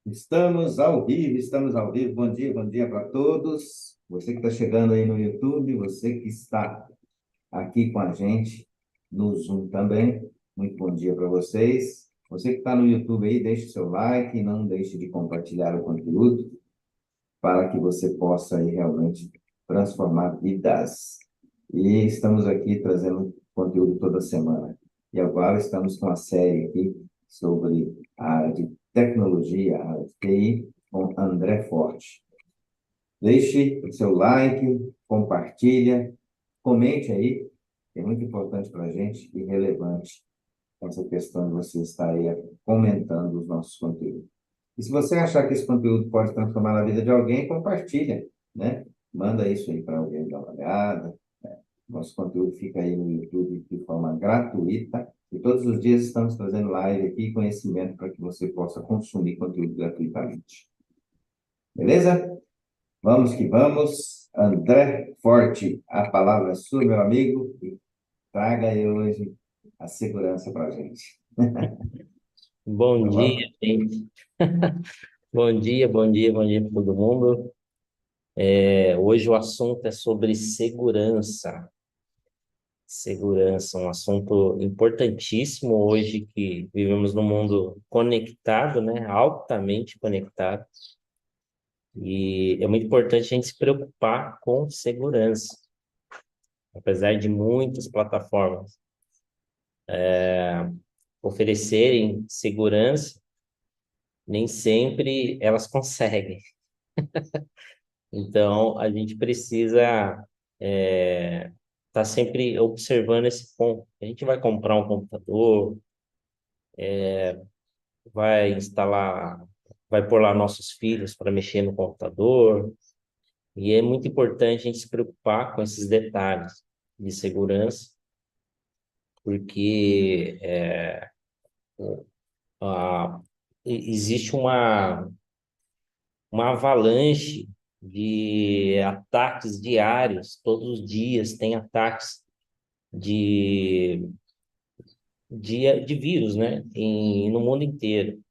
Estamos ao vivo, estamos ao vivo. Bom dia para todos. Você que está chegando aí no YouTube, você que está aqui com a gente no Zoom também. Muito bom dia para vocês. Você que está no YouTube aí, deixe seu like, não deixe de compartilhar o conteúdo para que você possa aí realmente transformar vidas. E estamos aqui trazendo conteúdo toda semana. E agora estamos com a série aqui sobre a área de tecnologia, a área de TI, com André Forte. Deixe o seu like, compartilha, comente aí, é muito importante para a gente e relevante essa questão de você estar aí comentando os nossos conteúdos. E se você achar que esse conteúdo pode transformar a vida de alguém, compartilha, né? Manda isso aí para alguém dar uma olhada. Nosso conteúdo fica aí no YouTube de forma gratuita. E todos os dias estamos trazendo live aqui, conhecimento para que você possa consumir conteúdo gratuitamente. Beleza? Vamos que vamos. André Forte, a palavra é sua, meu amigo, e traga aí hoje a segurança para a gente. Bom Tá dia, bom? gente. Bom dia para todo mundo. Hoje o assunto é sobre segurança. Segurança, um assunto importantíssimo hoje que vivemos num mundo conectado, né? Altamente conectado. E é muito importante a gente se preocupar com segurança. Apesar de muitas plataformas oferecerem segurança, nem sempre elas conseguem. Então, a gente precisa estar sempre observando esse ponto. A gente vai comprar um computador, vai instalar, vai pôr lá nossos filhos para mexer no computador, e é muito importante a gente se preocupar com esses detalhes de segurança, porque a- existe uma avalanche de ataques diários, todos os dias tem ataques de de vírus, né? No mundo inteiro,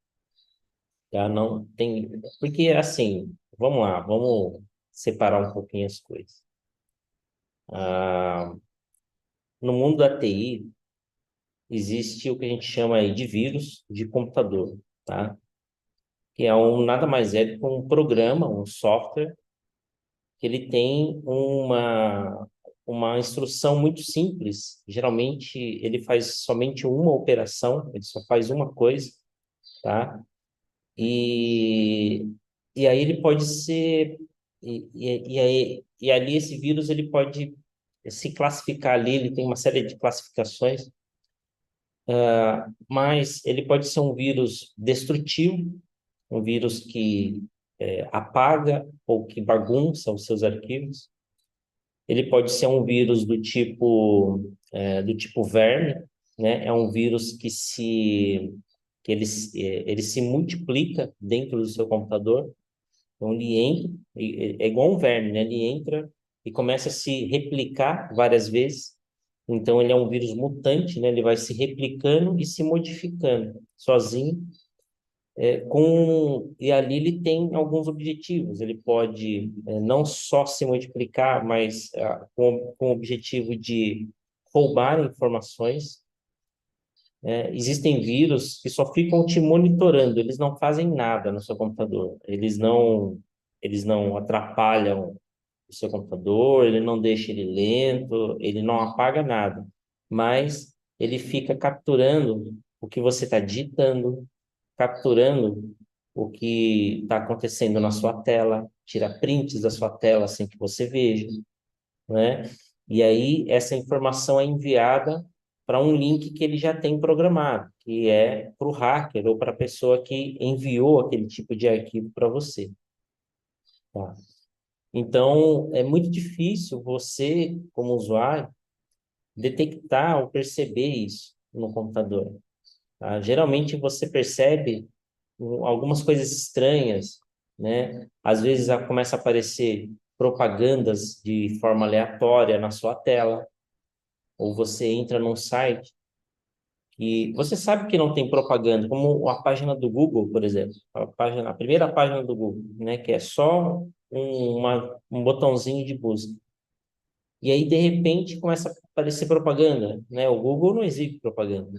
tá? Não tem, porque assim, vamos lá, vamos separar um pouquinho as coisas. Ah, no mundo da TI existe o que a gente chama aí de vírus de computador, tá? Que é nada mais é do que um programa, um software que ele tem uma instrução muito simples. Geralmente ele faz somente uma operação, ele só faz uma coisa, tá? E, e aí ele pode ser e ali esse vírus ele pode se classificar ali, ele tem uma série de classificações, mas ele pode ser um vírus destrutivo, um vírus que apaga ou que bagunça os seus arquivos. Ele pode ser um vírus do tipo verme, né? É um vírus ele se multiplica dentro do seu computador. Então, ele entra, é igual um verme, né? Ele entra e começa a se replicar várias vezes. Então, ele é um vírus mutante, né? Ele vai se replicando e se modificando sozinho. E ali ele tem alguns objetivos. Ele pode não só se multiplicar, mas com o objetivo de roubar informações. Existem vírus que só ficam te monitorando, eles não fazem nada no seu computador, eles não atrapalham o seu computador, ele não deixa ele lento, ele não apaga nada, mas ele fica capturando o que você está digitando, capturando o que está acontecendo na sua tela, tira prints da sua tela sem que você veja, né? E aí essa informação é enviada para um link que ele já tem programado, que é para o hacker ou para a pessoa que enviou aquele tipo de arquivo para você, tá? Então, é muito difícil você, como usuário, detectar ou perceber isso no computador, tá? Geralmente você percebe algumas coisas estranhas, né? Às vezes começa a aparecer propagandas de forma aleatória na sua tela, ou você entra num site que você sabe que não tem propaganda, como a página do Google, por exemplo, a primeira página do Google, né, que é só um botãozinho de busca. E aí, de repente, começa a aparecer propaganda, né? O Google não exibe propaganda.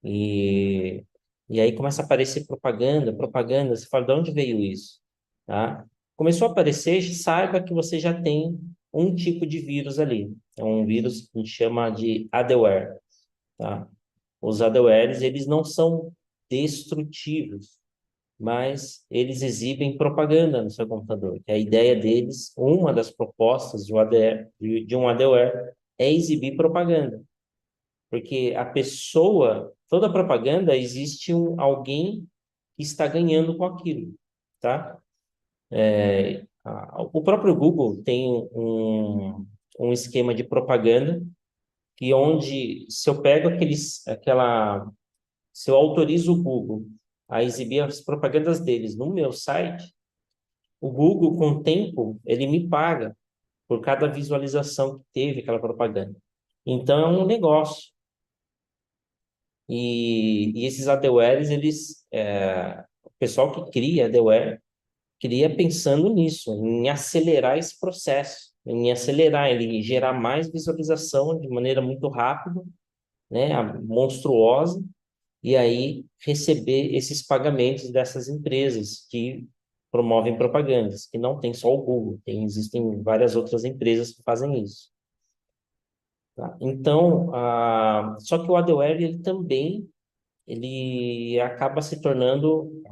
E, e aí começa a aparecer propaganda, propaganda. Você fala, de onde veio isso? Tá? Começou a aparecer, saiba que você já tem um tipo de vírus ali. É um vírus que a gente chama de adware, tá? Os adwares, eles não são destrutivos, mas eles exibem propaganda no seu computador. A ideia deles, uma das propostas de um adware é exibir propaganda. Porque a pessoa, toda propaganda, existe alguém que está ganhando com aquilo, tá? O próprio Google tem um esquema de propaganda que onde, se eu pego se eu autorizo o Google a exibir as propagandas deles no meu site, o Google, com o tempo, ele me paga por cada visualização que teve aquela propaganda. Então, é um negócio. E esses adewares, o pessoal que cria adeware, cria pensando nisso, em acelerar esse processo, em acelerar, ele gerar mais visualização de maneira muito rápida, né, monstruosa, e aí receber esses pagamentos dessas empresas que promovem propagandas, que não tem só o Google, existem várias outras empresas que fazem isso. Tá? Então, só que o adware, ele acaba se tornando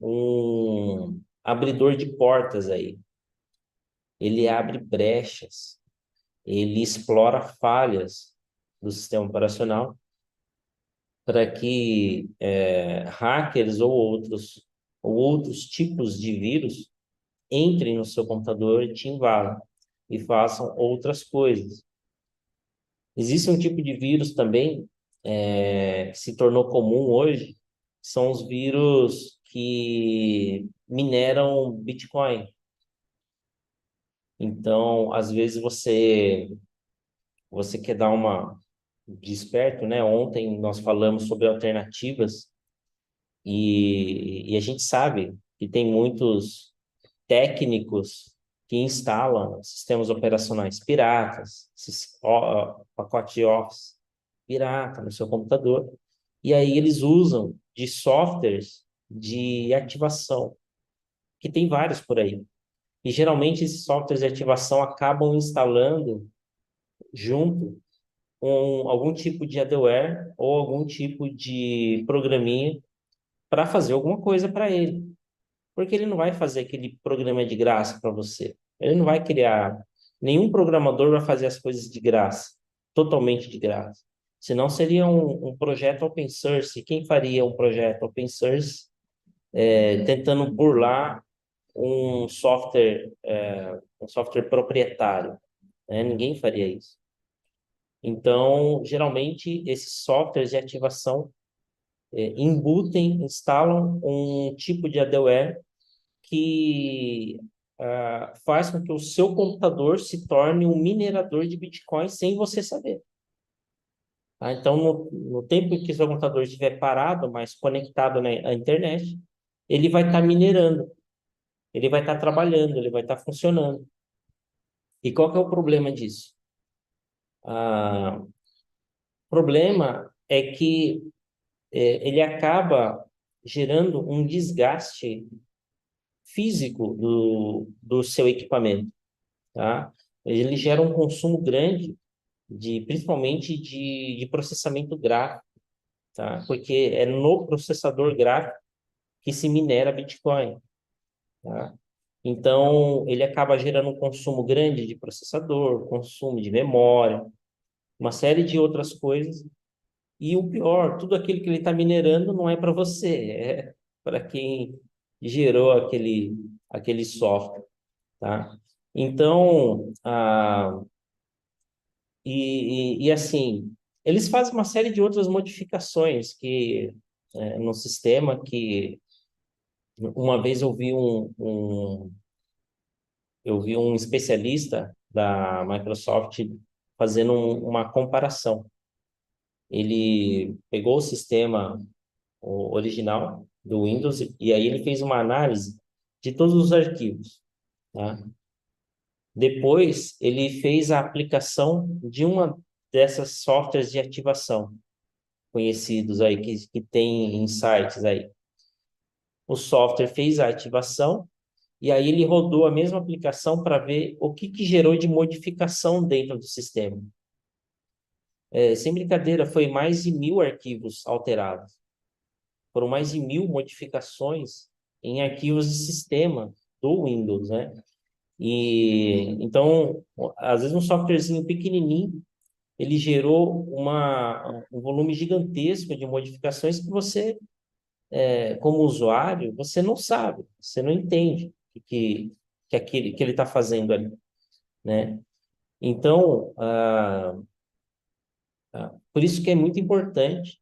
um abridor de portas aí. Ele abre brechas, ele explora falhas do sistema operacional para que hackers ou outros tipos de vírus entrem no seu computador e te invadam e façam outras coisas. Existe um tipo de vírus também que se tornou comum hoje, são os vírus que mineram Bitcoin. Então, às vezes você quer dar uma de esperto, né? Ontem nós falamos sobre alternativas e a gente sabe que tem muitos técnicos que instalam sistemas operacionais piratas, pacote de Office pirata no seu computador, e aí eles usam de softwares de ativação, que tem vários por aí. E geralmente esses softwares de ativação acabam instalando junto com algum tipo de adware ou algum tipo de programinha para fazer alguma coisa para ele. Porque ele não vai fazer aquele programa de graça para você. Ele não vai criar. Nenhum programador vai fazer as coisas de graça, totalmente de graça. Senão seria um projeto open source. Quem faria um projeto open source tentando burlar um software proprietário? Né? Ninguém faria isso. Então, geralmente, esses softwares de ativação instalam um tipo de adware que faz com que o seu computador se torne um minerador de Bitcoin sem você saber. Tá? Então, no tempo em que seu computador estiver parado, mas conectado à internet, ele vai estar minerando, ele vai estar trabalhando, ele vai estar funcionando. E qual que é o problema disso? O problema é que ele acaba gerando um desgaste físico do seu equipamento, tá? Ele gera um consumo grande principalmente de processamento gráfico, tá? Porque é no processador gráfico que se minera Bitcoin, tá? Então, ele acaba gerando um consumo grande de processador, consumo de memória, uma série de outras coisas. E o pior, tudo aquilo que ele está minerando não é para você, é para quem gerou aquele software, tá? Então, assim, eles fazem uma série de outras modificações no sistema que uma vez eu vi um especialista da Microsoft fazendo uma comparação. ele pegou o sistema original do Windows e aí ele fez uma análise de todos os arquivos, tá? Depois, ele fez a aplicação de uma dessas softwares de ativação conhecidos aí, que tem em sites aí. O software fez a ativação e aí ele rodou a mesma aplicação para ver o que gerou de modificação dentro do sistema. Sem brincadeira, foi mais de 1.000 arquivos alterados. Foram mais de 1.000 modificações em arquivos de sistema do Windows, né? E então, às vezes um softwarezinho pequenininho, ele gerou um volume gigantesco de modificações que você, como usuário, você não sabe, você não entende que ele está fazendo ali, né? Então, por isso que é muito importante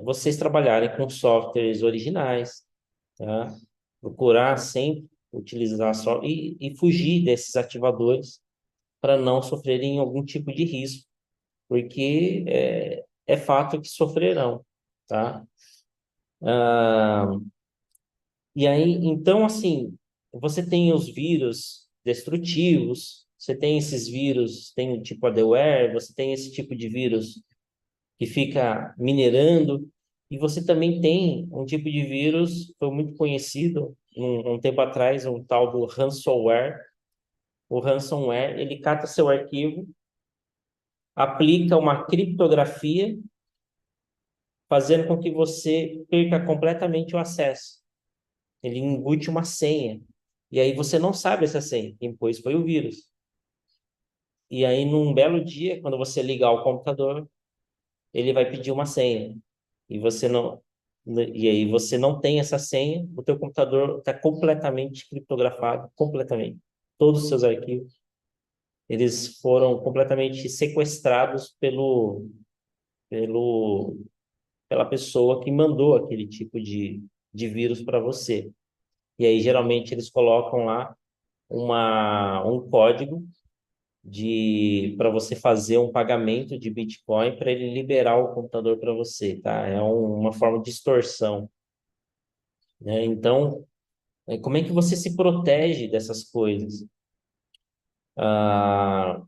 vocês trabalharem com softwares originais, tá? Procurar sempre utilizar só e fugir desses ativadores para não sofrerem algum tipo de risco, porque é fato que sofrerão, tá? E aí, então, assim, você tem os vírus destrutivos, você tem esses vírus, tem o tipo adware, você tem esse tipo de vírus que fica minerando, e você também tem um tipo de vírus, foi muito conhecido um tempo atrás, um tal do ransomware. O ransomware, ele cata seu arquivo, aplica uma criptografia, fazendo com que você perca completamente o acesso. Ele embute uma senha. E aí você não sabe essa senha. Quem pôs foi o vírus. E aí, num belo dia, quando você ligar o computador, ele vai pedir uma senha. E você não. E aí você não tem essa senha, o teu computador está completamente criptografado, completamente. Todos os seus arquivos, eles foram completamente sequestrados pelo, pela pessoa que mandou aquele tipo de vírus para você. E aí, geralmente, eles colocam lá um código para você fazer um pagamento de Bitcoin para ele liberar o computador para você, tá? É uma forma de extorsão, né? Então, como é que você se protege dessas coisas? Ah,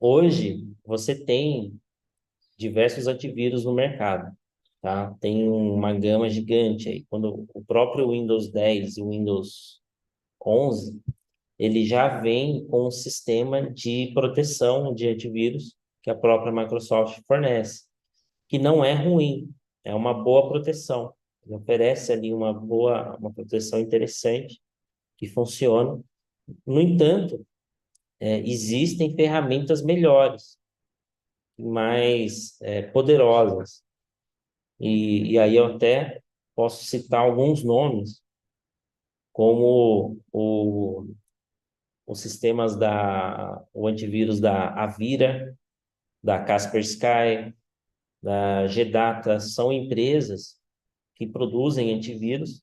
hoje, você tem diversos antivírus no mercado, tá? Tem uma gama gigante aí. Quando o próprio Windows 10 e o Windows 11 ele já vem com um sistema de proteção de antivírus que a própria Microsoft fornece, que não é ruim, é uma boa proteção. Ele oferece ali uma proteção interessante que funciona. No entanto, existem ferramentas melhores, mais poderosas. E aí eu até posso citar alguns nomes, como os sistemas o antivírus da Avira, da Kaspersky, da Gedata, são empresas que produzem antivírus,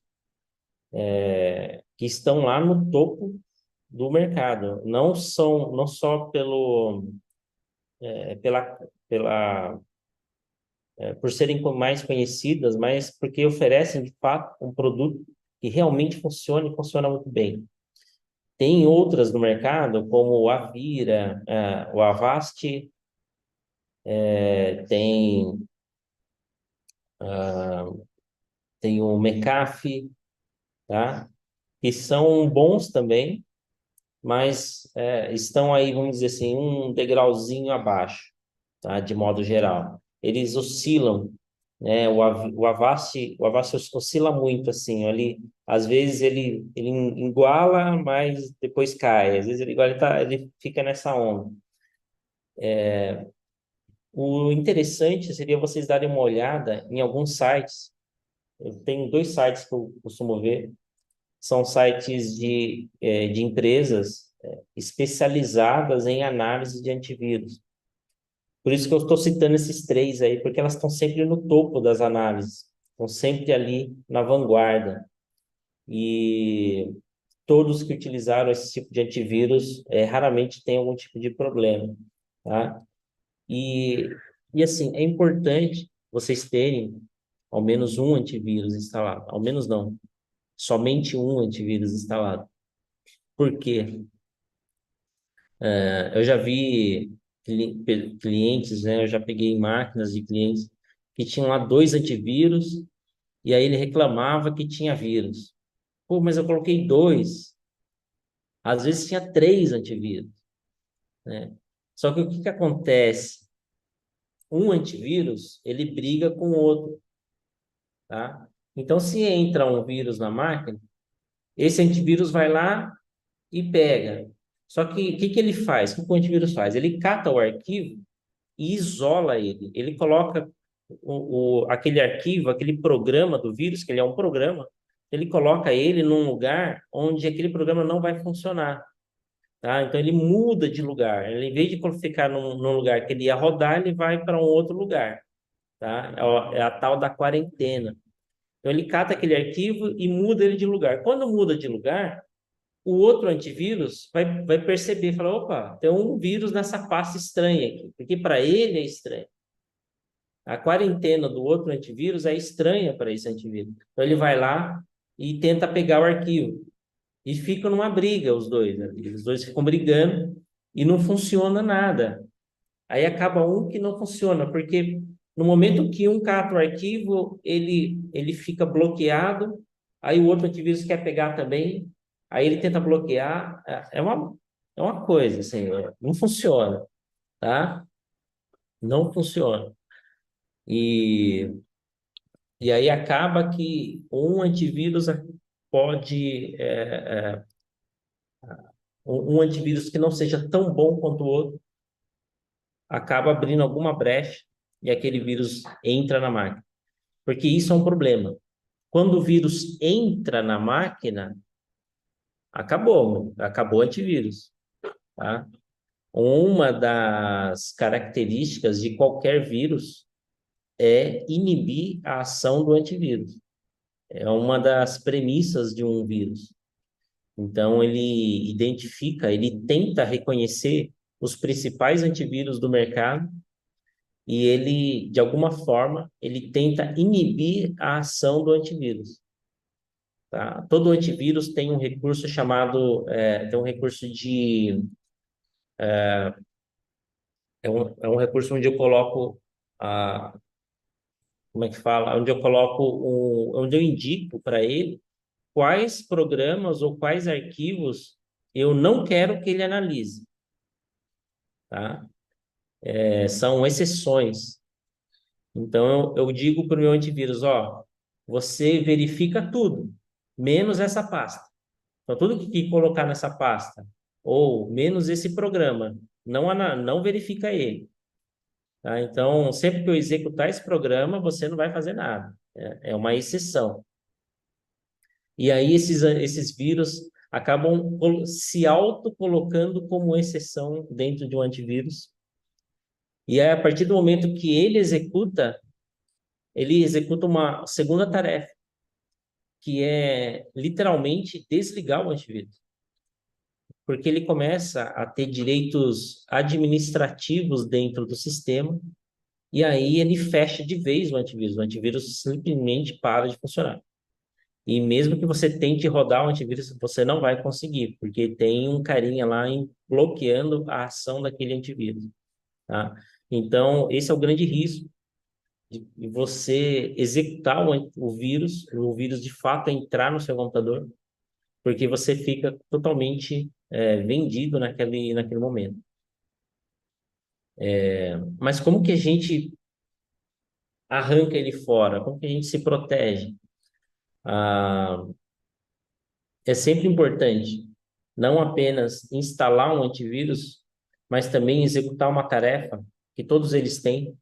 que estão lá no topo do mercado. Não só pela, pela, por serem mais conhecidas, mas porque oferecem, de fato, um produto que realmente funciona e funciona muito bem. Tem outras no mercado, como o Avira, o Avast, tem, tem o McAfee, tá? Que são bons também, mas estão aí, vamos dizer assim, um degrauzinho abaixo, tá? De modo geral. Eles oscilam, né? O Avast oscila muito, assim, ali, às vezes ele iguala, mas depois cai, às vezes ele fica nessa onda. O interessante seria vocês darem uma olhada em alguns sites. Eu tenho dois sites que eu costumo ver, são sites de empresas especializadas em análise de antivírus. Por isso que eu estou citando esses três aí, porque elas estão sempre no topo das análises, estão sempre ali na vanguarda. E todos que utilizaram esse tipo de antivírus raramente têm algum tipo de problema, tá? E E assim, é importante vocês terem ao menos um antivírus instalado. Ao menos não, somente um antivírus instalado. Por quê? Eu já vi clientes, né? Eu já peguei máquinas de clientes que tinham lá dois antivírus e aí ele reclamava que tinha vírus. Pô, mas eu coloquei dois. Às vezes tinha três antivírus, né? Só que o que que acontece? Um antivírus, ele briga com o outro, tá? Então, se entra um vírus na máquina, esse antivírus vai lá e pega. Só que o que que ele faz? O que o antivírus faz? Ele cata o arquivo e isola ele. Ele coloca aquele arquivo, aquele programa do vírus, que ele é um programa, ele coloca ele num lugar onde aquele programa não vai funcionar, tá? Então ele muda de lugar. Ele, em vez de ficar num lugar que ele ia rodar, ele vai para um outro lugar, tá? É a tal da quarentena. Então ele cata aquele arquivo e muda ele de lugar. Quando muda de lugar, o outro antivírus vai perceber, falar, opa, tem um vírus nessa pasta estranha aqui, porque para ele é estranho. A quarentena do outro antivírus é estranha para esse antivírus. Então ele vai lá e tenta pegar o arquivo. E ficam numa briga os dois, né? Os dois ficam brigando e não funciona nada. Aí acaba um que não funciona, porque no momento que um cata o arquivo, ele fica bloqueado, aí o outro antivírus quer pegar também, aí ele tenta bloquear. É uma coisa, assim, não funciona, tá? Não funciona. E, e aí acaba que um antivírus pode, um antivírus que não seja tão bom quanto o outro, acaba abrindo alguma brecha e aquele vírus entra na máquina. Porque isso é um problema. Quando o vírus entra na máquina, acabou o antivírus, tá? Uma das características de qualquer vírus é inibir a ação do antivírus. É uma das premissas de um vírus. Então, ele identifica, ele tenta reconhecer os principais antivírus do mercado e ele, de alguma forma, ele tenta inibir a ação do antivírus. Tá? Todo antivírus tem um recurso chamado, tem um recurso de, é um recurso onde eu coloco, a, como é que fala? Onde eu coloco, onde eu indico para ele quais programas ou quais arquivos eu não quero que ele analise, tá? São exceções. Então, eu digo para o meu antivírus, ó, você verifica tudo, menos essa pasta. Então, tudo que colocar nessa pasta, ou menos esse programa, não verifica ele. Tá? Então, sempre que eu executar esse programa, você não vai fazer nada. É uma exceção. E aí, esses vírus acabam se auto-colocando como exceção dentro de um antivírus. E aí, a partir do momento que ele executa uma segunda tarefa, que é literalmente desligar o antivírus. Porque ele começa a ter direitos administrativos dentro do sistema, e aí ele fecha de vez o antivírus simplesmente para de funcionar. E mesmo que você tente rodar o antivírus, você não vai conseguir, porque tem um carinha lá bloqueando a ação daquele antivírus, tá? Então, esse é o grande risco de você executar o vírus de fato entrar no seu computador, porque você fica totalmente vendido naquele momento. Mas como que a gente arranca ele fora? Como que a gente se protege? Ah, é sempre importante não apenas instalar um antivírus, mas também executar uma tarefa que todos eles têm,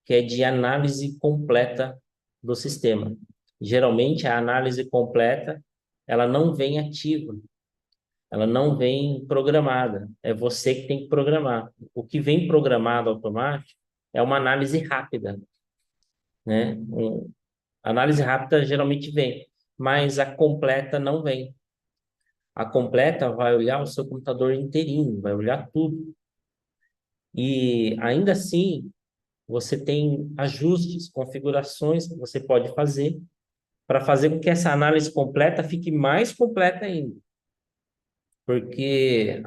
que é de análise completa do sistema. Geralmente, a análise completa, ela não vem ativa, ela não vem programada. É você que tem que programar. O que vem programado automático é uma análise rápida, né? Análise rápida geralmente vem, mas a completa não vem. A completa vai olhar o seu computador inteirinho, vai olhar tudo. E ainda assim, você tem ajustes, configurações que você pode fazer para fazer com que essa análise completa fique mais completa ainda. Porque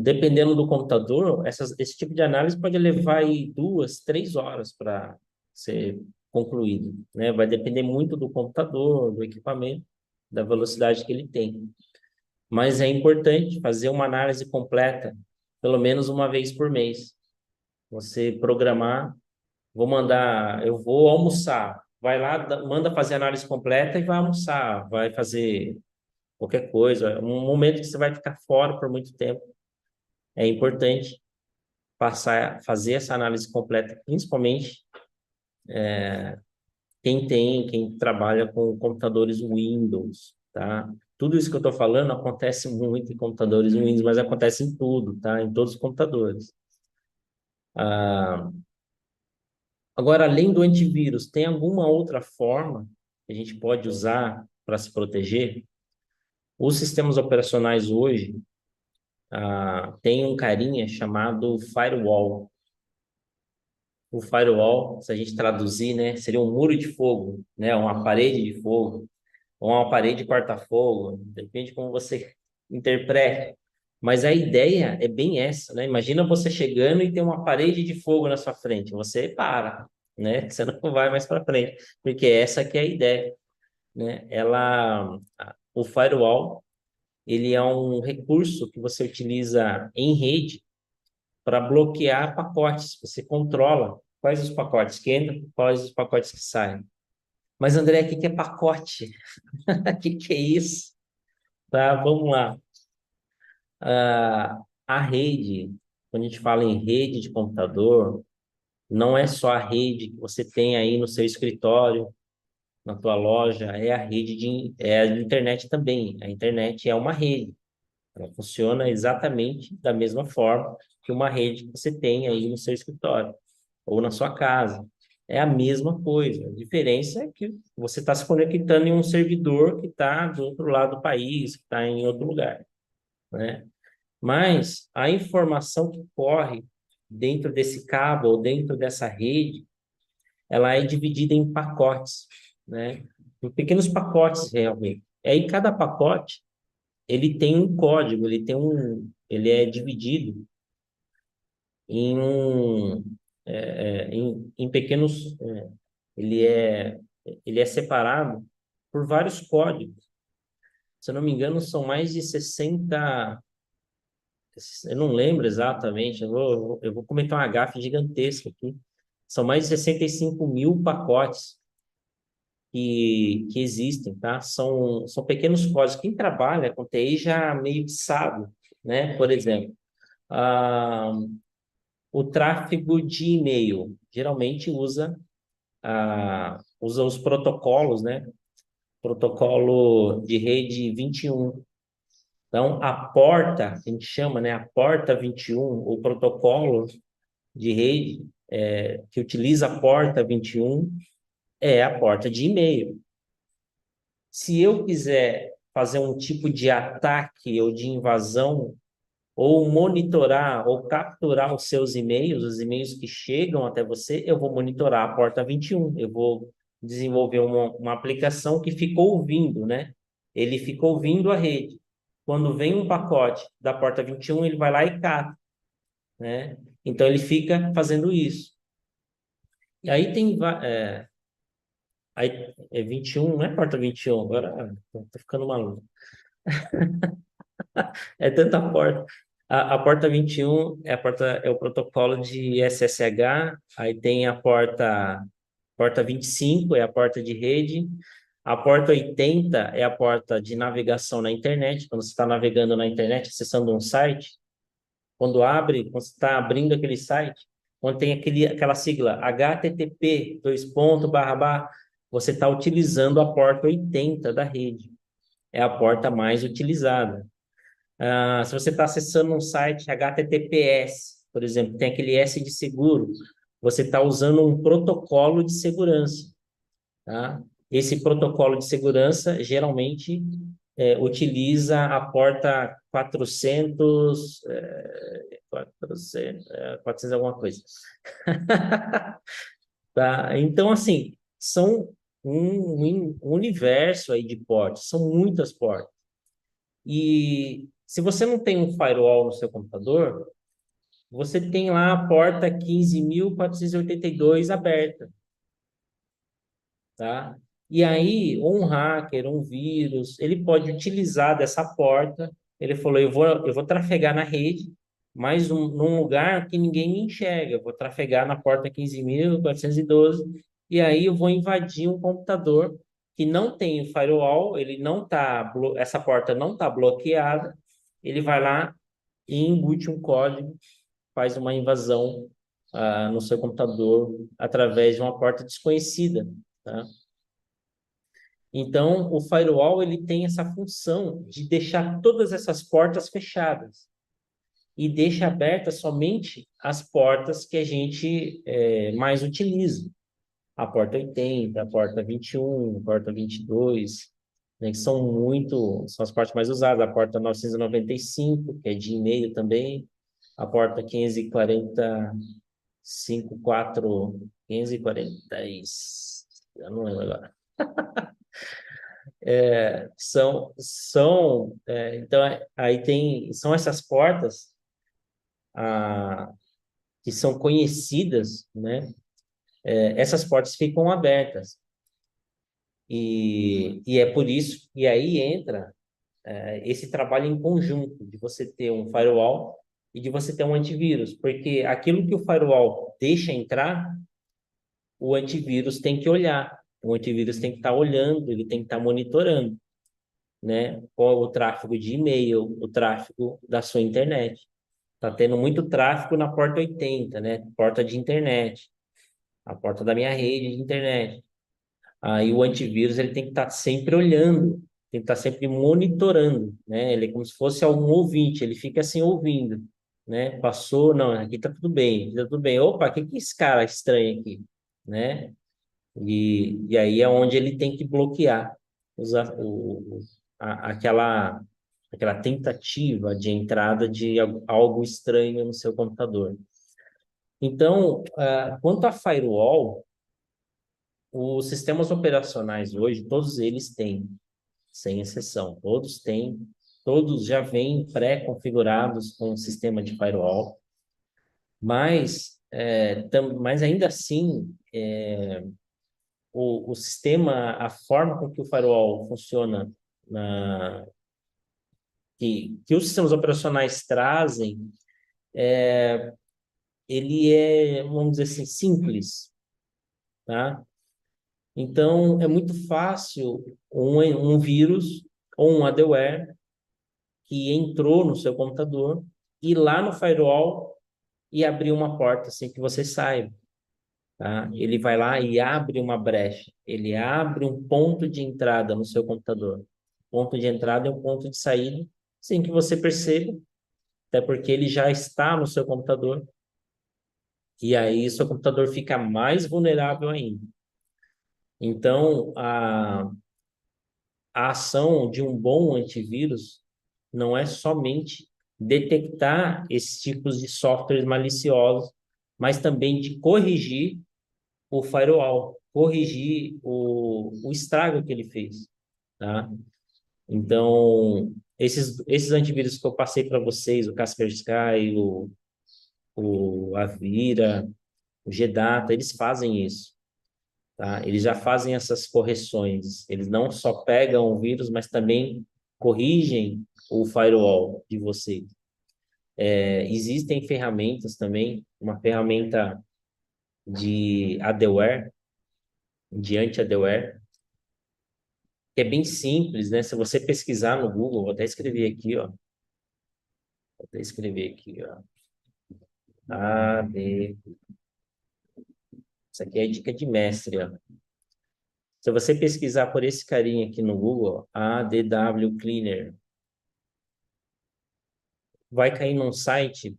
dependendo do computador, esse tipo de análise pode levar aí 2, 3 horas para ser concluído, né? Vai depender muito do computador, do equipamento, da velocidade que ele tem. Mas é importante fazer uma análise completa, pelo menos uma vez por mês. Você programar, eu vou almoçar, vai lá, manda fazer a análise completa e vai almoçar, vai fazer qualquer coisa. Um momento que você vai ficar fora por muito tempo, é importante fazer essa análise completa, principalmente quem trabalha com computadores Windows, tá? Tudo isso que eu estou falando acontece muito em computadores Windows, mas acontece em tudo, tá? Em todos os computadores. Agora, além do antivírus, tem alguma outra forma que a gente pode usar para se proteger? Os sistemas operacionais hoje têm um carinha chamado firewall. O firewall, se a gente traduzir, né, seria um muro de fogo, né, uma parede de fogo, ou uma parede corta-fogo, depende de como você interprete. Mas a ideia é bem essa, né? Imagina você chegando e tem uma parede de fogo na sua frente, você para, né? Você não vai mais para frente, porque essa que é a ideia, né? O firewall, ele é um recurso que você utiliza em rede para bloquear pacotes. Você controla quais os pacotes que entram, quais os pacotes que saem. Mas, André, o que é pacote? O que é isso? Tá, vamos lá. A rede, quando a gente fala em rede de computador, não é só a rede que você tem aí no seu escritório, na tua loja, é a internet também. A internet é uma rede. Ela funciona exatamente da mesma forma que uma rede que você tem aí no seu escritório ou na sua casa. É a mesma coisa. A diferença é que você está se conectando em um servidor que está do outro lado do país, que está em outro lugar, né? Mas a informação que corre dentro desse cabo ou dentro dessa rede, ela é dividida em pacotes, né? Em pequenos pacotes, realmente. E aí, cada pacote, ele tem um código, ele é dividido em em pequenos, ele é, ele é separado por vários códigos. Se eu não me engano, são mais de 60, eu não lembro exatamente, eu vou cometer uma gafe gigantesca aqui. São mais de 65 mil pacotes que existem, tá? São pequenos códigos. Quem trabalha com TI já meio que sabe, né? Por exemplo, ah, o tráfego de e-mail geralmente usa os protocolos, né? Protocolo de rede 21. Então, a porta, a gente chama, né? A porta 21, o protocolo de rede que utiliza a porta 21 é a porta de e-mail. Se eu quiser fazer um tipo de ataque ou de invasão, ou monitorar ou capturar os seus e-mails, os e-mails que chegam até você, eu vou monitorar a porta 21. Eu vou desenvolver uma aplicação que fica ouvindo, né? Ele fica ouvindo a rede. Quando vem um pacote da porta 21, ele vai lá e cata, né? Então, ele fica fazendo isso. E aí aí é 21, não é porta 21, agora tô ficando maluco. É tanta porta. A porta 21 é o protocolo de SSH, aí tem a porta 25 é a porta de rede, a porta 80 é a porta de navegação na internet, quando você está navegando na internet, acessando um site, quando você está abrindo aquele site, quando tem aquela sigla HTTP, dois pontos, barra, barra, você está utilizando a porta 80 da rede. É a porta mais utilizada. Se você está acessando um site HTTPS, por exemplo, tem aquele S de seguro, você está usando um protocolo de segurança, tá? Esse protocolo de segurança, geralmente, utiliza a porta 400, 400 alguma coisa. Tá? Então, assim, são um universo aí de portas, são muitas portas. E se você não tem um firewall no seu computador, você tem lá a porta 15.482 aberta, tá? E aí, um hacker, um vírus, ele pode utilizar dessa porta. Ele falou: eu vou trafegar na rede, mas num lugar que ninguém me enxerga. Eu vou trafegar na porta 15.412, e aí eu vou invadir um computador que não tem o firewall, ele não tá, essa porta não está bloqueada. Ele vai lá e embute um código, faz uma invasão no seu computador através de uma porta desconhecida, tá? Então, o firewall ele tem essa função de deixar todas essas portas fechadas e deixa abertas somente as portas que a gente mais utiliza. A porta 80, a porta 21, a porta 22, né, que são as portas mais usadas. A porta 995, que é de e-mail também. A porta 545, 540, eu não lembro agora. Então, aí são essas portas que são conhecidas, né? Essas portas ficam abertas. E é por isso, e aí entra esse trabalho em conjunto, de você ter um firewall e de você ter um antivírus, porque aquilo que o firewall deixa entrar, o antivírus tem que olhar, o antivírus tem que estar olhando, ele tem que estar monitorando, né? O tráfego de e-mail, o tráfego da sua internet. Tá tendo muito tráfego na porta 80, né? Porta de internet, a porta da minha rede de internet. Aí o antivírus ele tem que estar sempre olhando, tem que estar sempre monitorando, né? Ele é como se fosse algum ouvinte, ele fica assim ouvindo, né? Passou, não, aqui tá tudo bem, aqui tá tudo bem. Opa, o que que é esse cara estranho aqui, né? E aí é onde ele tem que bloquear aquela tentativa de entrada de algo estranho no seu computador. Então, quanto a firewall, os sistemas operacionais hoje, todos eles têm, sem exceção, todos já vêm pré-configurados com um sistema de firewall, mas ainda assim, o sistema, a forma com que o firewall funciona, que os sistemas operacionais trazem, ele vamos dizer assim, simples, tá? Então, é muito fácil um vírus ou um adware que entrou no seu computador ir lá no firewall e abrir uma porta sem que você saiba, tá? Ele vai lá e abre uma brecha, ele abre um ponto de entrada no seu computador. Ponto de entrada é um ponto de saída sem que você perceba, até porque ele já está no seu computador, e aí seu computador fica mais vulnerável ainda. Então, a ação de um bom antivírus não é somente detectar esses tipos de softwares maliciosos, mas também de corrigir o firewall, corrigir o estrago que ele fez, tá? Então, esses antivírus que eu passei para vocês, o Kaspersky, o Avira, o Gedata, eles fazem isso, tá? Eles já fazem essas correções. Eles não só pegam o vírus, mas também corrigem o firewall de vocês. Existem ferramentas também, uma ferramenta de adware, de anti-adware, que é bem simples, né? Se você pesquisar no Google, vou até escrever aqui, ó. Vou até escrever aqui, ó. AD. Isso aqui é dica de mestre, ó. Se você pesquisar por esse carinha aqui no Google, ADW Cleaner, vai cair num site.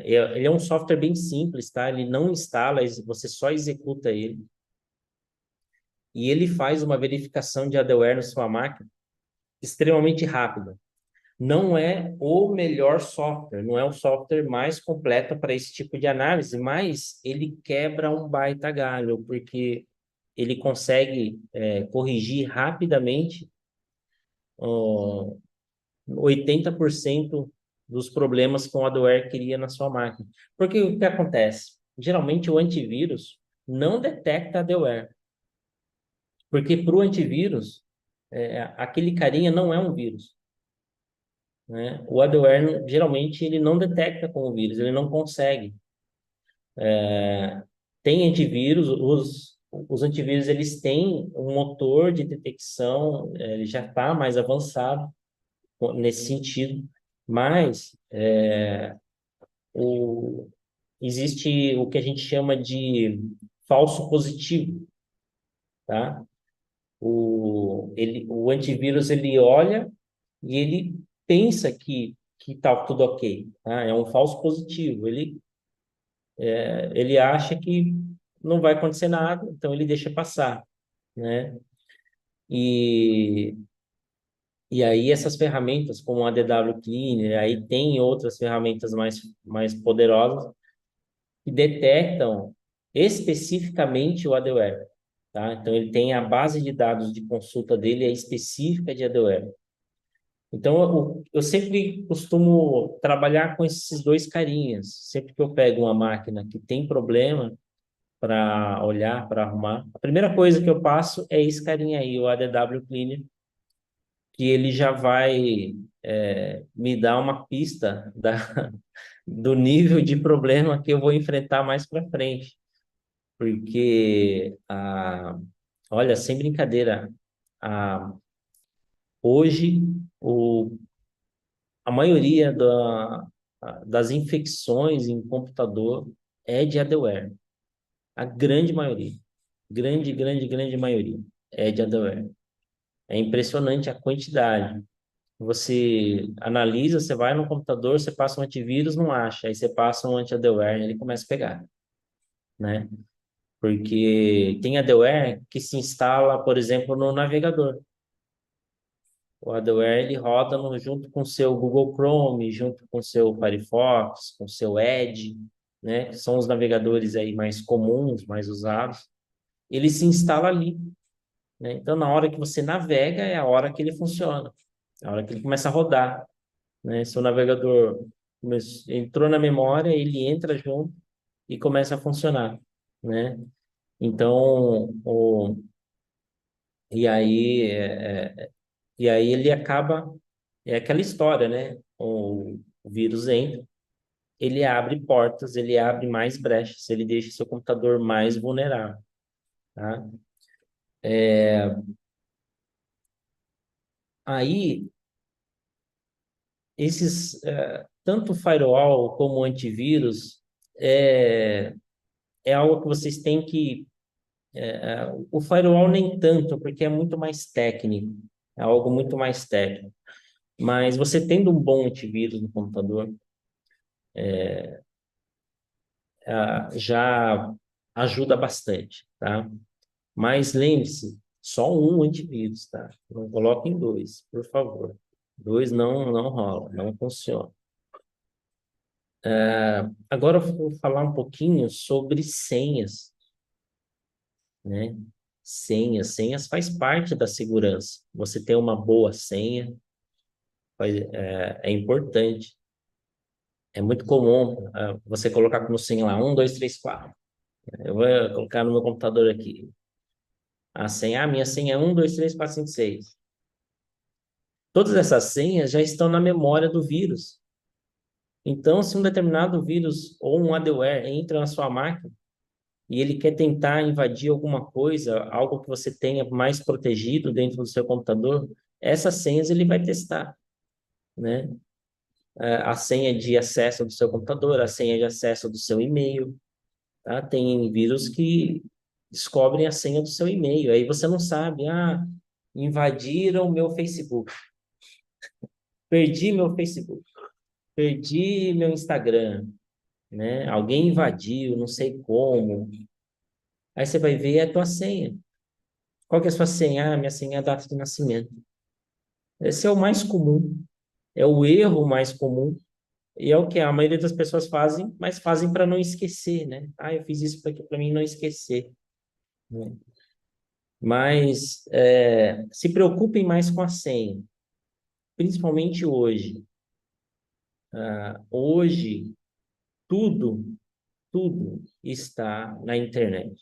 Ele é um software bem simples, tá? Ele não instala, você só executa ele. e ele faz uma verificação de adware na sua máquina extremamente rápida. Não é o melhor software, não é o software mais completo para esse tipo de análise, mas ele quebra um baita galho, porque ele consegue corrigir rapidamente 80% dos problemas que o adware cria na sua máquina. Porque o que acontece? Geralmente o antivírus não detecta adware, porque para o antivírus, aquele carinha não é um vírus, né? O adware, geralmente, ele não detecta como vírus, ele não consegue. Tem antivírus, os antivírus, eles têm um motor de detecção, ele já está mais avançado nesse sentido, mas o, existe o que a gente chama de falso positivo, tá? O antivírus, ele olha e ele pensa que tá tudo ok, tá? É um falso positivo. Ele acha que não vai acontecer nada, então ele deixa passar, né? E, e aí essas ferramentas, como o ADW Cleaner, aí tem outras ferramentas mais poderosas que detectam especificamente o adware, tá? Então ele tem a base de dados de consulta dele é específica de adware. Então, eu sempre costumo trabalhar com esses dois carinhas. Sempre que eu pego uma máquina que tem problema para olhar, para arrumar, a primeira coisa que eu passo é esse carinha aí, o ADW Cleaner, que ele já vai me dar uma pista do nível de problema que eu vou enfrentar mais para frente. Porque, olha, sem brincadeira, hoje a maioria das infecções em computador é de adware. A grande maioria. Grande, grande, grande maioria é de adware. É impressionante a quantidade. Você analisa, você vai no computador, você passa um antivírus, não acha. Aí você passa um anti-adware, ele começa a pegar, né? Porque tem adware que se instala, por exemplo, no navegador. O adware ele roda junto com o seu Google Chrome, junto com o seu Firefox, com o seu Edge, né? Que são os navegadores aí mais comuns, mais usados. Ele se instala ali, né? Então, na hora que você navega, é a hora que ele funciona, é a hora que ele começa a rodar, né? Se o navegador entrou na memória, ele entra junto e começa a funcionar, né? Então, e aí, e aí ele acaba, é aquela história, né? O vírus entra, ele abre portas, ele abre mais brechas, ele deixa seu computador mais vulnerável, tá? Aí, tanto o firewall como o antivírus, é, é algo que vocês têm que... o firewall nem tanto, porque é muito mais técnico, é algo muito mais técnico. Mas você tendo um bom antivírus no computador, já ajuda bastante, tá? Mas lembre-se, só um antivírus, tá? Não coloquem dois, por favor. Dois não rola, não funciona. Agora eu vou falar um pouquinho sobre senhas, né? Senhas faz parte da segurança. Você ter uma boa senha é importante. É muito comum você colocar como senha lá 1, 2, 3, 4. Eu vou colocar no meu computador aqui. A minha senha é 1, 2, 3, 4, 5, 6. Todas essas senhas já estão na memória do vírus. Então, se um determinado vírus ou um adware entra na sua máquina e ele quer tentar invadir alguma coisa, algo que você tenha mais protegido dentro do seu computador, essas senhas ele vai testar, né? A senha de acesso do seu computador, a senha de acesso do seu e-mail, tá? Tem vírus que descobrem a senha do seu e-mail, aí você não sabe, invadiram meu Facebook, perdi meu Facebook, perdi meu Instagram, né? Alguém invadiu, não sei como. Aí você vai ver a tua senha. Qual que é a sua senha? Ah, minha senha é a data de nascimento. Esse é o mais comum, é o erro mais comum, e é o que a maioria das pessoas fazem, mas fazem para não esquecer, né? Ah, eu fiz isso para mim não esquecer, né? Mas se preocupem mais com a senha, principalmente hoje. Hoje, tudo, tudo está na internet.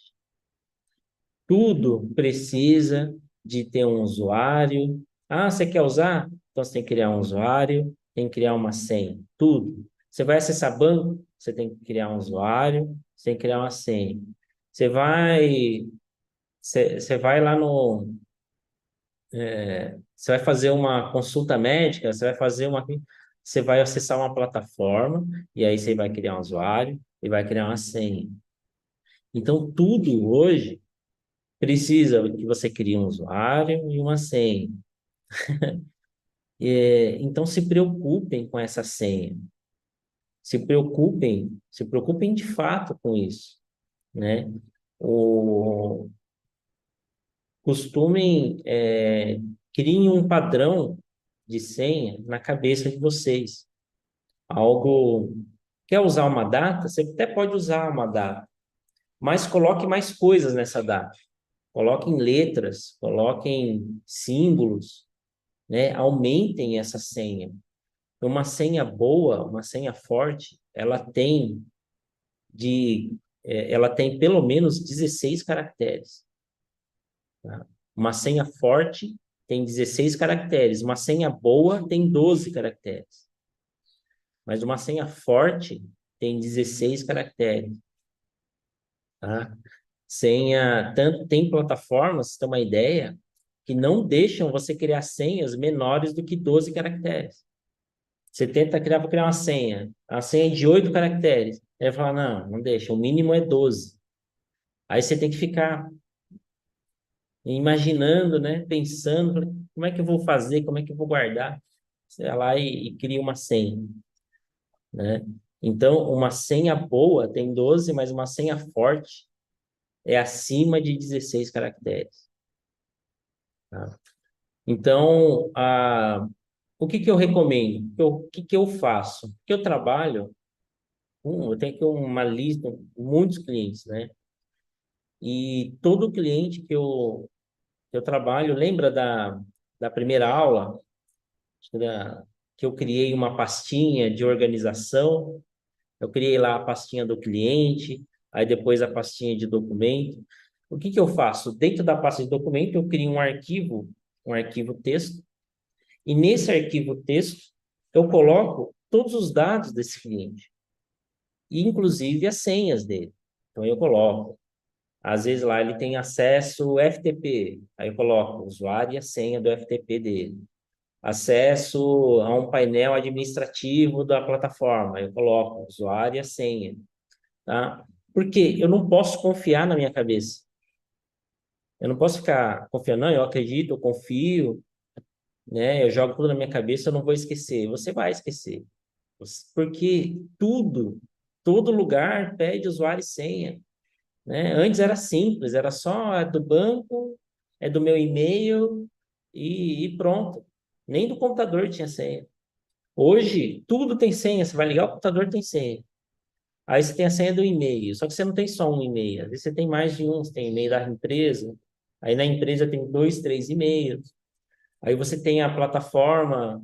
Tudo precisa de ter um usuário. Ah, você quer usar? Então você tem que criar um usuário, tem que criar uma senha. Tudo. Você vai acessar banco? Você tem que criar um usuário, você tem que criar uma senha. Você vai, você vai lá no, você vai fazer uma consulta médica, você vai acessar uma plataforma e aí você vai criar um usuário e vai criar uma senha. Então tudo hoje precisa que você crie um usuário e uma senha. Então, se preocupem com essa senha. Se preocupem de fato com isso, né? O, costumem, criem um padrão de senha na cabeça de vocês. Algo, quer usar uma data? Você até pode usar uma data, mas coloque mais coisas nessa data. Coloquem letras, coloquem símbolos, né? Aumentem essa senha. Uma senha boa, uma senha forte, ela tem pelo menos 16 caracteres. Tá? Uma senha forte tem 16 caracteres, uma senha boa tem 12 caracteres. Mas uma senha forte tem 16 caracteres. Tá? Tem plataformas, você tem uma ideia, que não deixam você criar senhas menores do que 12 caracteres. Você tenta criar uma senha. A senha é de 8 caracteres. Aí vai falar, não, não deixa. O mínimo é 12. Aí você tem que ficar imaginando, né? Pensando, como é que eu vou fazer? Como é que eu vou guardar? Você vai lá e cria uma senha, né? Então, uma senha boa tem 12, mas uma senha forte é acima de 16 caracteres. Tá? Então, o que que eu recomendo? O que que eu faço? Porque eu trabalho eu tenho aqui uma lista, muitos clientes, né? E todo cliente que eu trabalho, lembra da primeira aula, acho que eu criei uma pastinha de organização, eu criei lá a pastinha do cliente, aí depois a pastinha de documento. O que que eu faço? Dentro da pasta de documento, eu crio um arquivo texto, e nesse arquivo texto, eu coloco todos os dados desse cliente, e inclusive as senhas dele. Então, eu coloco. Às vezes lá ele tem acesso FTP, aí eu coloco o usuário e a senha do FTP dele. Acesso a um painel administrativo da plataforma, aí eu coloco o usuário e a senha, tá? Porque eu não posso confiar na minha cabeça. Eu não posso ficar confiando, não, eu acredito, eu confio, né? Eu jogo tudo na minha cabeça, eu não vou esquecer. Você vai esquecer. Porque todo lugar pede usuário e senha, né? Antes era simples, era só do banco, é do meu e-mail e pronto. Nem do computador tinha senha. Hoje, tudo tem senha. Você vai ligar o computador, tem senha. Aí você tem a senha do e-mail. Só que você não tem só um e-mail. Às vezes você tem mais de um. Você tem e-mail da empresa. Aí na empresa tem dois, três e-mails. Aí você tem a plataforma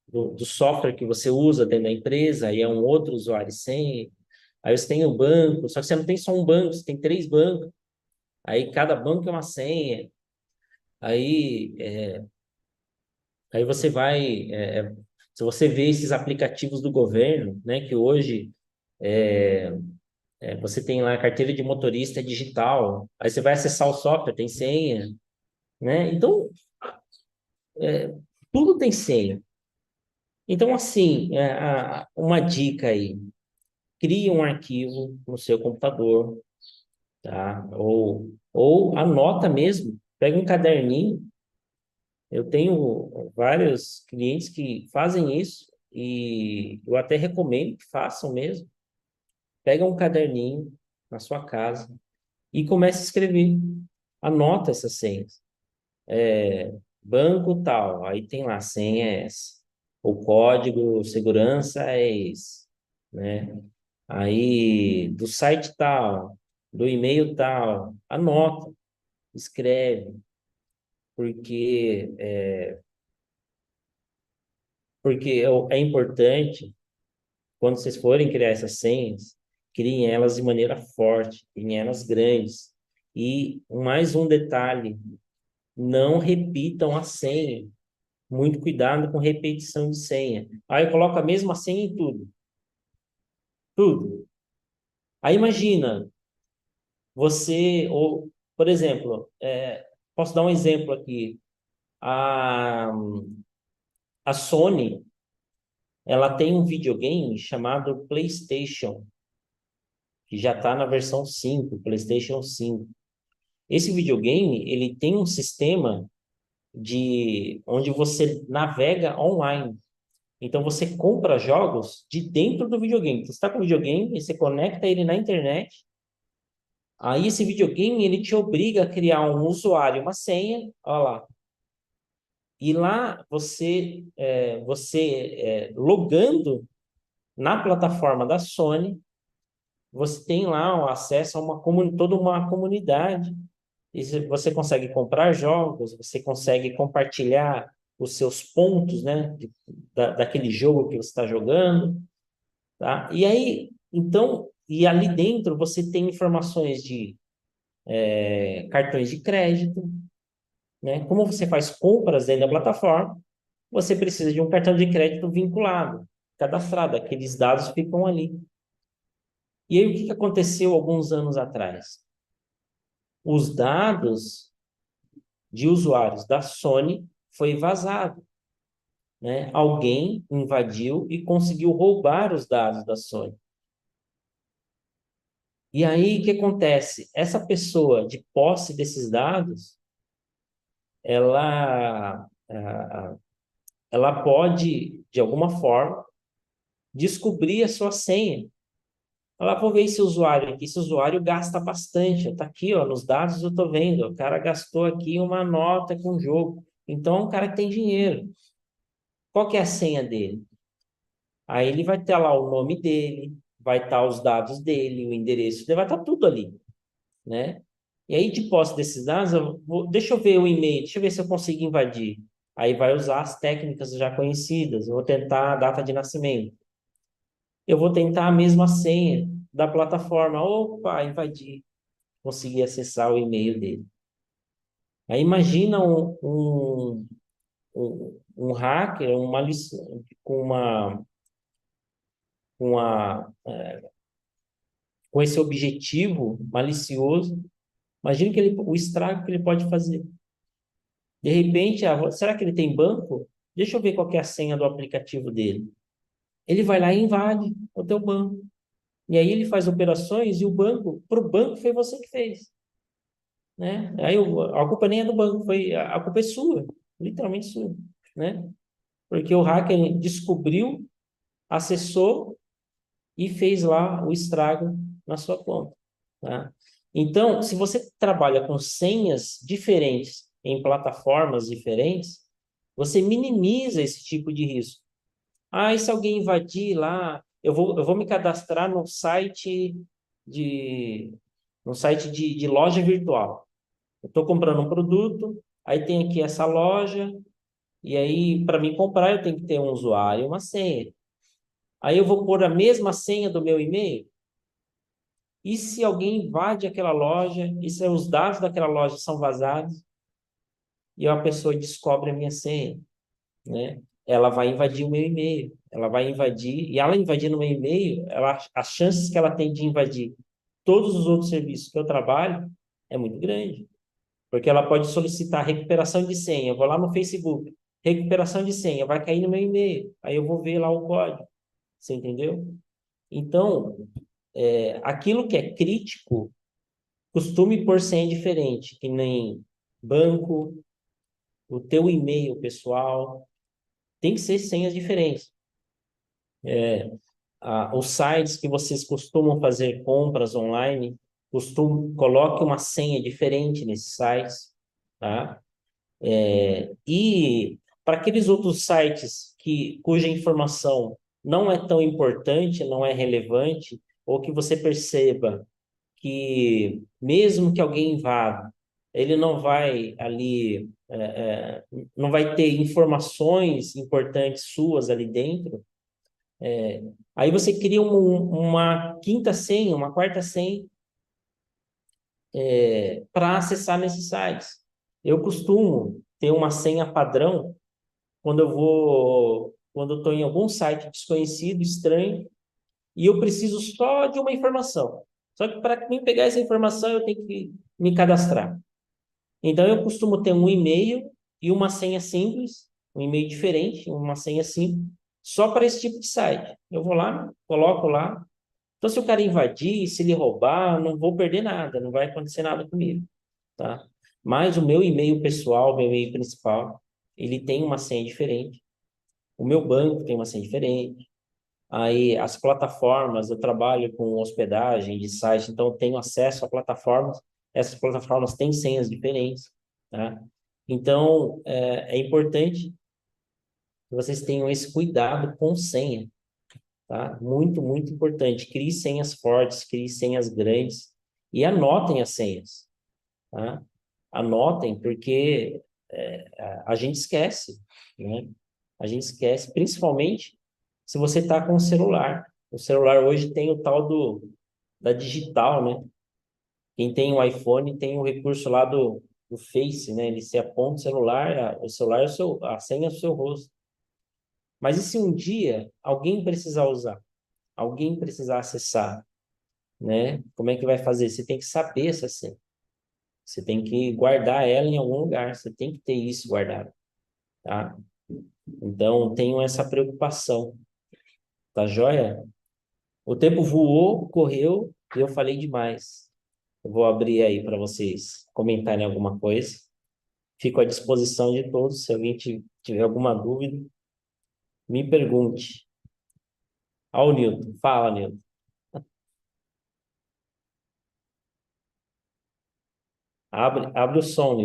do software que você usa dentro da empresa. Aí é um outro usuário e senha. Aí você tem o banco. Só que você não tem só um banco. Você tem três bancos. Aí cada banco é uma senha. Aí, aí você vai, se você vê esses aplicativos do governo, né, que hoje você tem lá a carteira de motorista digital, aí você vai acessar o software, tem senha, né? Então, tudo tem senha. Então, assim, uma dica aí, crie um arquivo no seu computador, tá? Ou anota mesmo, pega um caderninho. Eu tenho vários clientes que fazem isso e eu até recomendo que façam mesmo. Pega um caderninho na sua casa e comece a escrever. Anota essas senhas. Banco tal, aí tem lá, a senha é essa. O código segurança é esse, né? Aí, do site tal, do e-mail tal, anota, escreve, porque é importante, quando vocês forem criar essas senhas, criem elas de maneira forte, criem elas grandes. E mais um detalhe, não repitam a senha. Muito cuidado com repetição de senha. Aí eu coloco a mesma senha em tudo, tudo. Aí imagina, ou, por exemplo, posso dar um exemplo aqui. A, a Sony, ela tem um videogame chamado PlayStation, que já está na versão 5, PlayStation 5. Esse videogame, ele tem um sistema de onde você navega online. Então você compra jogos de dentro do videogame. Você está com o videogame, você conecta ele na internet. Aí esse videogame ele te obriga a criar um usuário, uma senha, olha lá. E lá logando na plataforma da Sony, você tem lá o acesso a toda uma comunidade. E você consegue comprar jogos, você consegue compartilhar os seus pontos, né, daquele jogo que você está jogando, tá? E aí, então, e ali dentro você tem informações de cartões de crédito, né? Como você faz compras dentro da plataforma, você precisa de um cartão de crédito vinculado, cadastrado, aqueles dados ficam ali. E aí, o que aconteceu alguns anos atrás? Os dados de usuários da Sony foi vazado, né? Alguém invadiu e conseguiu roubar os dados da Sony. E aí, o que acontece? Essa pessoa de posse desses dados, ela pode, de alguma forma, descobrir a sua senha. Ela vou ver esse usuário aqui. Esse usuário gasta bastante. Está aqui, ó, nos dados eu estou vendo. O cara gastou aqui uma nota com o jogo. Então, é um cara que tem dinheiro. Qual que é a senha dele? Aí ele vai ter lá o nome dele, vai estar os dados dele, o endereço dele, vai estar tudo ali, né? E aí, de posse desses dados, deixa eu ver o e-mail, deixa eu ver se eu consigo invadir. Aí vai usar as técnicas já conhecidas. Eu vou tentar a data de nascimento. Eu vou tentar a mesma senha da plataforma. Opa, invadi. Consegui acessar o e-mail dele. Aí imagina um hacker, com uma, com esse objetivo malicioso. Imagina o estrago que ele pode fazer. De repente, será que ele tem banco? Deixa eu ver qual que é a senha do aplicativo dele. Ele vai lá e invade o teu banco. E aí ele faz operações e para o banco foi você que fez, né? Aí a culpa nem é do banco, a culpa é sua, literalmente sua, né? Porque o hacker descobriu, acessou e fez lá o estrago na sua conta, tá? Então, se você trabalha com senhas diferentes em plataformas diferentes, você minimiza esse tipo de risco. Ah, e se alguém invadir lá, eu vou me cadastrar de, num site de loja virtual. Eu estou comprando um produto, aí tem aqui essa loja, e aí, para mim comprar, eu tenho que ter um usuário e uma senha. Aí eu vou pôr a mesma senha do meu e-mail. E se alguém invade aquela loja, e se os dados daquela loja são vazados, e a pessoa descobre a minha senha, né? Ela vai invadir o meu e-mail, ela vai invadir, e ela invadindo o meu e-mail, as chances que ela tem de invadir todos os outros serviços que eu trabalho é muito grande, porque ela pode solicitar recuperação de senha. Eu vou lá no Facebook, recuperação de senha, vai cair no meu e-mail, aí eu vou ver lá o código, você entendeu? Então, aquilo que é crítico, costume por senha diferente, que nem banco, o teu e-mail pessoal, tem que ser senhas diferentes. Os sites que vocês costumam fazer compras online, coloque uma senha diferente nesses sites, tá? E para aqueles outros sites cuja informação não é tão importante, não é relevante, ou que você perceba que mesmo que alguém invada, ele não vai ali, não vai ter informações importantes suas ali dentro. Aí você cria uma quinta senha, uma quarta senha, para acessar nesses sites. Eu costumo ter uma senha padrão quando eu estou em algum site desconhecido, estranho, e eu preciso só de uma informação. Só que para mim pegar essa informação, eu tenho que me cadastrar. Então, eu costumo ter um e-mail e uma senha simples, um e-mail diferente, uma senha simples, só para esse tipo de site. Eu vou lá, coloco lá. Então, se o cara invadir, se ele roubar, não vou perder nada, não vai acontecer nada comigo, tá? Mas o meu e-mail pessoal, meu e-mail principal, ele tem uma senha diferente. O meu banco tem uma senha diferente. Aí as plataformas, eu trabalho com hospedagem de site, então eu tenho acesso a plataformas. Essas plataformas têm senhas diferentes, tá? Então é importante que vocês tenham esse cuidado com senha, tá? Muito, muito importante. Crie senhas fortes, crie senhas grandes e anotem as senhas, tá? Anotem, porque a gente esquece, né? A gente esquece, principalmente se você está com o celular. O celular hoje tem o tal da digital, né? Quem tem o iPhone tem o recurso lá do Face, né? Ele se aponta o celular, o celular é a senha é o seu rosto. Mas e se um dia alguém precisar usar? Alguém precisar acessar, né? Como é que vai fazer? Você tem que saber essa senha. Você tem que guardar ela em algum lugar. Você tem que ter isso guardado, tá? Então, tenho essa preocupação, tá joia? O tempo voou, correu e eu falei demais. Eu vou abrir aí para vocês comentarem alguma coisa. Fico à disposição de todos. Se alguém tiver alguma dúvida, me pergunte. Ó, o Newton. Fala, Newton. Abre o som, Newton.